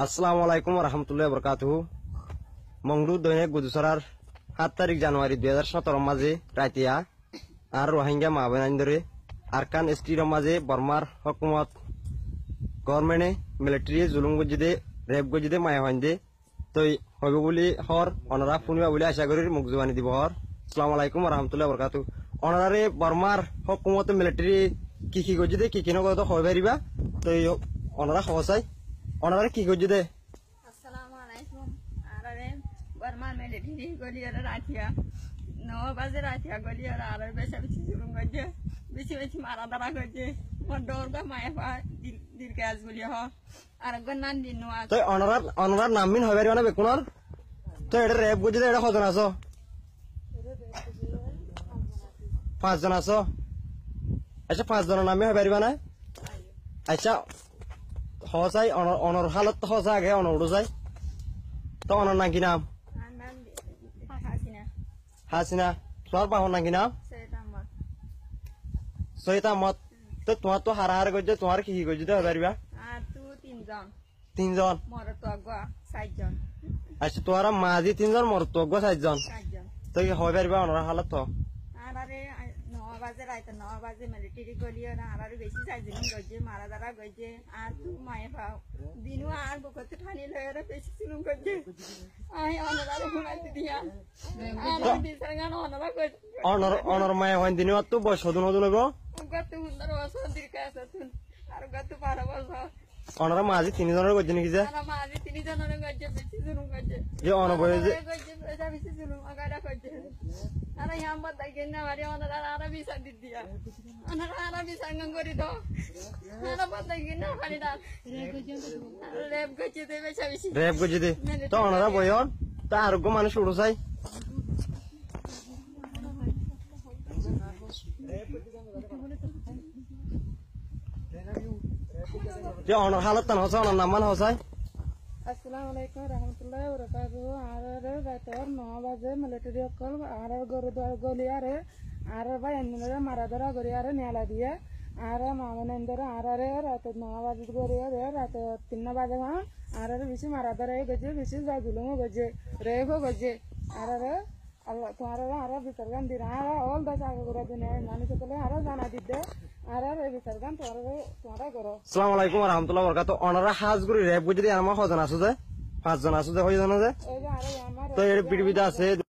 আসসালামু আলাইকুম রহমতুল্লাহ বরকাতুহু। মংডু দৈনিক গুজরার 7 তারিখ জানুয়ারি 2017 মাঝে রাতিয়া আর রোহিঙ্গা মা বোনাইন্দরে আরকান এসটির মাঝে বর্মার হকুমত গভর্নমেন্টে মিলিটারি জুলুম গজিদে রেপ গজিদে মায়া হইন্দে তৈ হইব বলি হর অনরা ফুনিবা বলি আশা করি মুখ জবানি দিব হর। আসসালামু আলাইকুম রহমতুল্লাহ বরকাতুহু। অনরারে বর্মার হকুমত মিলিটারি কি গজিদে কি নগদ হয় পারিবা তৈ অনরা খবসাই অনারে কি করছে দে। আসসালামু আলাইকুম। আরে বর্মা মিলিটারি গলিয়ার রাতিয়া 9 বাজে রাতিয়া গলিয়ার আর বেশি বেশি জুলুম করছে, বেশি বেশি মারা দারা করছে। মোর দৌড় মায়ে পা দিল কাজ বলি হ আর গন্নান দিন নো আছে। তো অনরার নামবিন হয় পারিবা না বেকুনর তো এটা রেপ করছে এটা কজন আছো? 5 জন আছো। আচ্ছা 5 জনের নামে হয় পারিবা না? আচ্ছা হসাই অনর হালত হসা আগে অনর যাই তো অনর নাকি নাম হাসিনা হাসিনা তোমার বাহর নাকি নাম সহিদ আহমদ। তো তোমার তো হারাহার করছে তোমার কি করছে তো পারিবা আর তু 3 জন মর তো আগা 7 জন। আচ্ছা তোমার মাঝি 3 জন মর তো 7 জন তো কি হয় পারিবা অনর হালত তো আরে 9 বাজে রাইতে 9 বাজে মিলিটারি গলিও না আর বেশি সাইজিং গজে মারা দারা গজে আর তু মায়ে পাও দিনু আর বকতে ঠানি লয়রে বেশি সিলুম গজে আই অনরা ঘুমাই দিয়া আর দিছাঙ্গান অনরা গজ অনর মায়ে হইন দিনে তো বয়স হদুন হদুন গো গত হুন্দর বছর দিরকা আছুন আর গত 12 বছর অনরা মাঝি 3 জনের গজে নাকি যে আর মাঝি 3 জনের গজে বেশি জুলুম গজে যে অনবয়ে যে গজে বেশি জুলুম আগাড়া গজে আর ইয়াম বাদাই গেনা মারি অনরা আর বিসা দিদিয়া অনরা আর বিসা গঙ্গরি তো আর বাদাই গেনা মারি দা রেপ গজে দে বেশি রেপ গজে দে তো অনরা বয়ন তা আরোগ্য মানুষ উড়ো চাই যে অনর হালত তান হসা অনর নামান হসাই। আসসালামু আলাইকুম রহমতুল্লাহি ওয়া বারাকাতুহু। আরে রাতের 9 বাজে মিলিটারি কল আর গরুদার গলিয়ারে আর ভাই এন্নরে মারা ধরা গলিয়ারে নেলা দিয়ে আর মামনেন্দরে আরে রাতে 9 বাজে গলিয়ারে রাতে 3 বাজে আর বেশি মারা ধরা গজে বেশি যা জুলুম গজে রেগো গজে আর আল্লাহ তোমার আর বিসর্জন দিন আর অল দা জায়গা করে দিন মানুষ কলে আর জানা দিতে আর বিসর্জন তোমার করো। আসসালামু আলাইকুম রহমতুল্লাহ বরকাত। অনরা হাজগুড়ি রেপ গজে দিয়ে আমার হজন আছো যে 5 জন আছো যে হই জানো যে এই যে আরে আমার তো এর পৃথিবীতে আছে